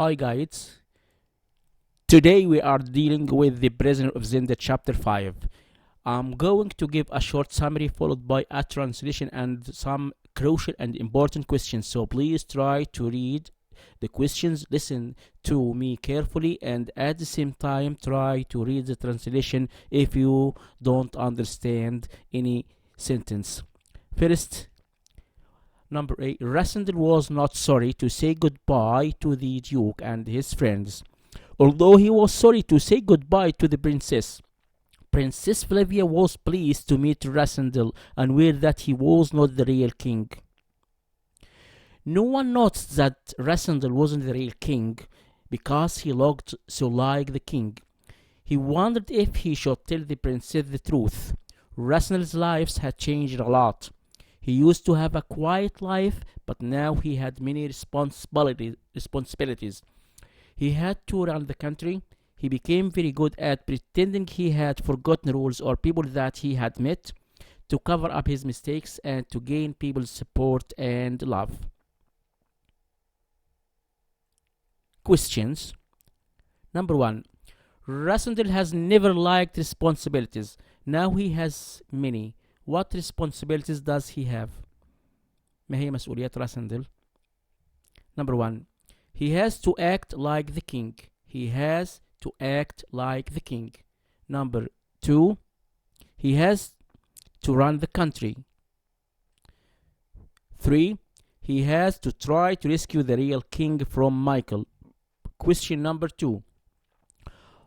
Hi guys, today we are dealing with the prisoner of Zenda chapter 5. I'm going to give a short summary followed by a translation and some crucial and important questions, so please try to read the questions, listen to me carefully, and at the same time try to read the translation if you don't understand any sentence. First, Number 8. Rasandal was not sorry to say goodbye to the Duke and his friends, although he was sorry to say goodbye to the princess. Princess Flavia was pleased to meet Rasandal and aware that he was not the real king. No one noticed that Rasandal wasn't the real king because he looked so like the king. He wondered if he should tell the princess the truth. Rasandal's lives had changed a lot. He used to have a quiet life, but now he had many responsibilities. He had to run the country. He became very good at pretending he had forgotten rules or people that he had met, to cover up his mistakes and to gain people's support and love. Questions. Number 1. Rasandal has never liked responsibilities. Now he has many. What responsibilities does he have? ما هي مسؤوليات راسندل؟ Number 1. He has to act like the king. He has to act like the king. Number 2. He has to run the country. 3. He has to try to rescue the real king from Michael. Question number 2.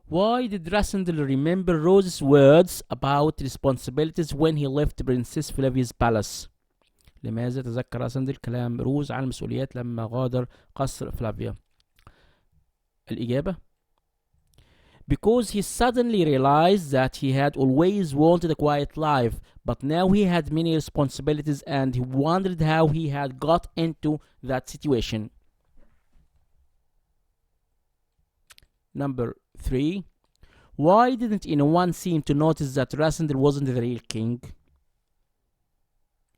Why did Rasandal remember Rose's words about responsibilities when he left Princess Flavia's palace? لماذا تذكر راسندل كلام روز عن المسؤوليات لما غادر قصر فلافيا؟ الإجابة: because he suddenly realized that he had always wanted a quiet life, but now he had many responsibilities and he wondered how he had got into that situation. Number 3. Why didn't anyone seem to notice that Rasandal wasn't the real king?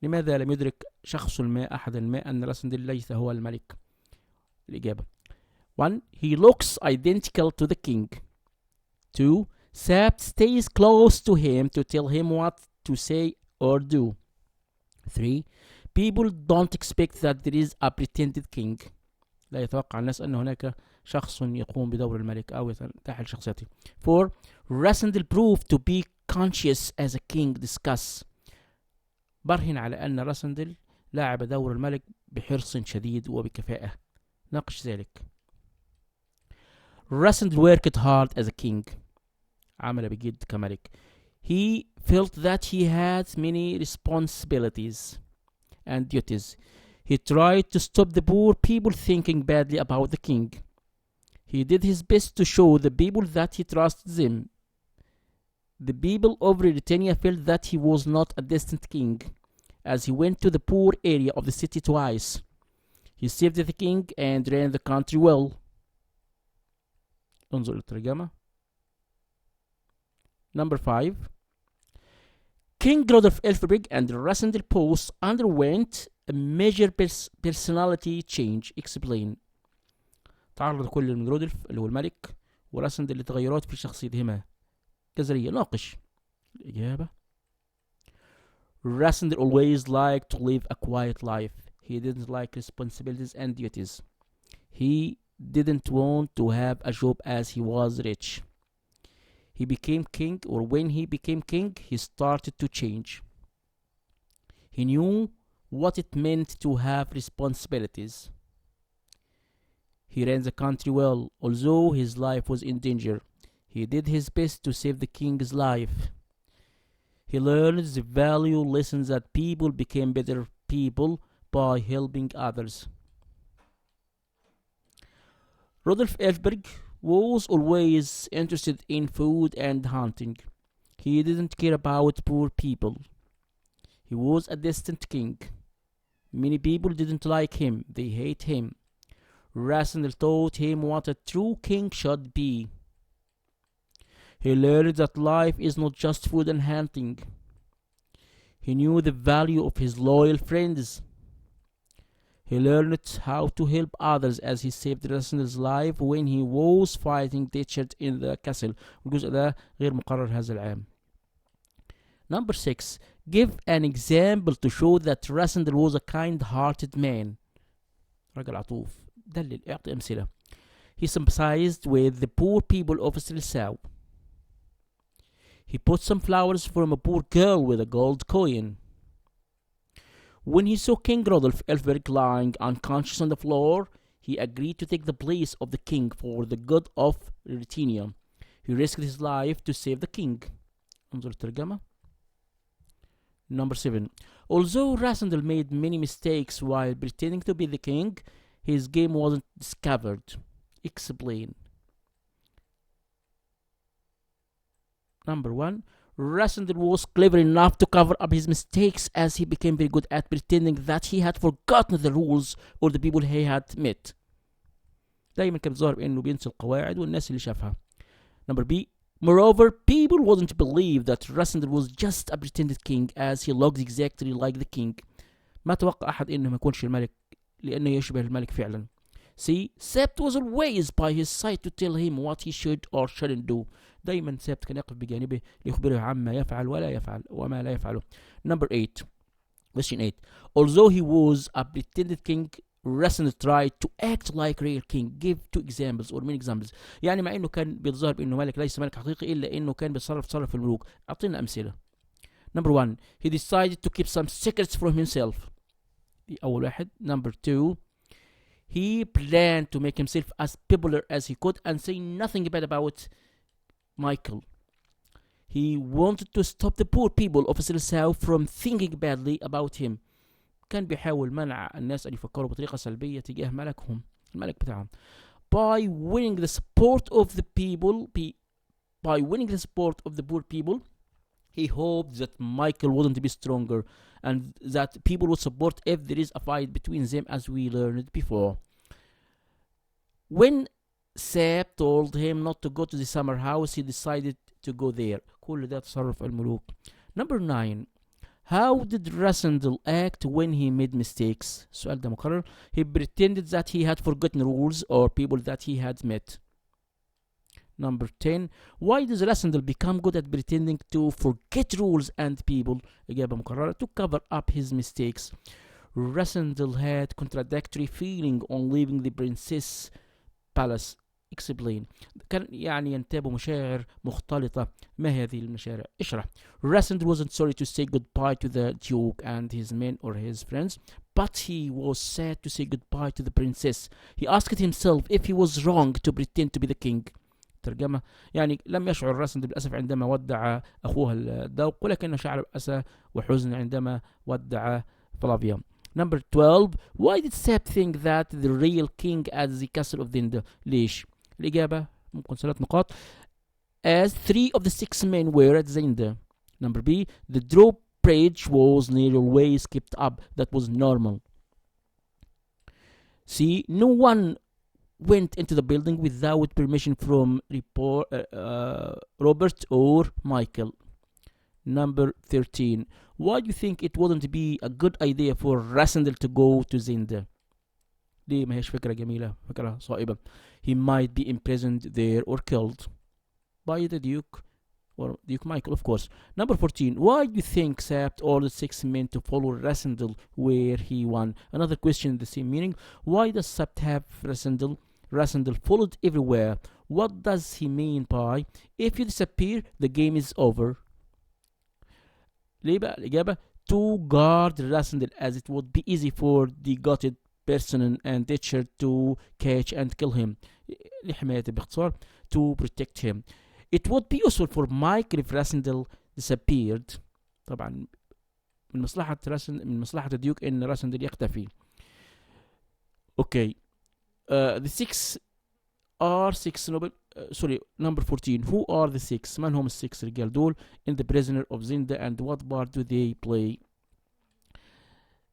لماذا لم يدرك شخص ما أحد ما أن راسندل ليس هو الملك؟ الإجابة: 1. He looks identical to the king. 2. Sapt stays close to him to tell him what to say or do. 3. People don't expect that there is a pretended king. لا يتوقع الناس أن هناك شخص يقوم بدور الملك أو يتحل شخصيته. 4. Rasandal proved to be conscious as a king. Discuss. برهن على أن راسندل لعب دور الملك بحرص شديد وبكفاءة. ناقش ذلك. Rasandal worked hard as a king. عمل بجد كملك. He felt that he had many responsibilities and duties. He tried to stop the poor people thinking badly about the king. He did his best to show the people that he trusted them. The people of Britannia felt that he was not a distant king, as he went to the poor area of the city twice. He saved the king and ran the country well. انظر الترجمة. Number 5. King Rodolph Elphberg and Rasandal Post underwent a major personality change. Explain. تعرض كل من رودولف اللي هو الملك وراسندل لتغيرات في شخصيتهما جذرية. ناقش. الإجابة: Rasandal always liked to live a quiet life. He didn't like responsibilities and duties. He didn't want to have a job as he was rich. He became king, or when he became king, he started to change. He knew what it meant to have responsibilities. He ran the country well, although his life was in danger. He did his best to save the king's life. He learned the value lessons that people became better people by helping others. Rodolph Elphberg was always interested in food and hunting. He didn't care about poor people. He was a distant king. Many people didn't like him. They hate him. Rasandal taught him what a true king should be. He learned that life is not just food and hunting. He knew the value of his loyal friends. He learned how to help others as he saved Rasendel's life when he was fighting Richard in the castle. الجزء ده غير مقرر هذا العام. Number 6. Give an example to show that Rasendel was a kind-hearted man. رجل عطوف. دلل اعطي أمثلة. He sympathized with the poor people of Sanosy. He put some flowers from a poor girl with a gold coin. When he saw King Rodolph Elfberg lying unconscious on the floor, he agreed to take the place of the king for the good of Ruritania. He risked his life to save the king. انظر الترجمة. Number 7. Although Rasendel made many mistakes while pretending to be the king, his game wasn't discovered. Explain. Number 1. Rasendel was clever enough to cover up his mistakes as he became very good at pretending that he had forgotten the rules or the people he had met. دايما كان بيظهر بانه بينسى القواعد والناس اللي شافها. Number B. Moreover, people wouldn't believe that Rasendel was just a pretended king as he looked exactly like the king. ما توقع أحد إنه ما يكونش الملك لأنه يشبه الملك فعلا. See, Sept was always by his side to tell him what he should or shouldn't do. دايما سبت كان يقف بجانبه ليخبره عما يفعل ولا يفعل وما لا يفعله. Number 8. Question 8. Although he was a pretended king, Rasendel tried to act like real king. Give 2 examples or many examples. يعني مع انه كان بيظهر بانه ملك ليس ملك حقيقي الا انه كان بيتصرف الملوك. اعطينا امثله. Number 1. He decided to keep some secrets from himself. دي اول واحد. Number 2. He planned to make himself as popular as he could and say nothing bad about Michael. He wanted to stop the poor people of Sanosy from thinking badly about him. كان بيحاول منع الناس أن يفكروا بطريقة سلبية تجاه ملكهم الملك بتاعهم. By winning the support of the poor people, he hoped that Michael wouldn't be stronger and that people would support if there is a fight between them, as we learned before. When Sept told him not to go to the summer house, he decided to go there. كل ده تصرف الملوك. Number 9. How did Rasendel act when he made mistakes? السؤال ده مكرر. He pretended that he had forgotten rules or people that he had met. Number 10. Why does Rasendel become good at pretending to forget rules and people? إجابة مكررة. To cover up his mistakes. Rasendel had contradictory feeling on leaving the princess palace. Explain. كان يعني ينتاب مشاعر مختلطة. ما هذه المشاعر؟ اشرح. Rasendel wasn't sorry to say goodbye to the duke and his men or his friends, but he was sad to say goodbye to the princess. He asked himself if he was wrong to pretend to be the king. ترجمة. يعني لم يشعر راسندل بالأسف عندما ودع أخوها الذوق ولكنه شعر بأسى وحزن عندما ودع فلافيا. Number 12. Why did Sept think that the real king at the castle of Zenda? ليش؟ الإجابة ممكن 3 نقاط. As 3 of the 6 men were at Zenda. Number B. The drawbridge was nearly always kept up. That was normal. C. No one went into the building without permission from Robert or Michael. Number 13. Why do you think it wouldn't be a good idea for Rasendel to go to Zenda? دي ما هيش فكرة جميلة، فكرة صائبة. He might be imprisoned there or killed by the Duke or Duke Michael, of course. Number 14. Why do you think Sept ordered 6 men to follow Rasendel where he won? Another question, the same meaning. Why does Sept have Rasendel followed everywhere? What does he mean by if you disappear, the game is over? ليه بقى؟ الإجابة to guard Rasendel as it would be easy for the gutted person and Richard to catch and kill him. لحمايته باختصار to protect him. It would be useful for Michael if Rasendel disappeared. طبعا من مصلحة الديوك إن راسندل يختفي. Okay. The 6 are 6 noble. Number 14. Who are the 6? من هم ال6 رجال دول in the prisoner of Zenda and what part do they play?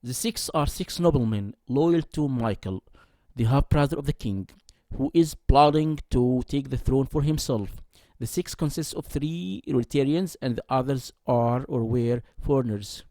The 6 are 6 noblemen loyal to Michael, the half-brother of the king, who is plotting to take the throne for himself. The 6 consists of 3 Ruritanians and the others are or were foreigners.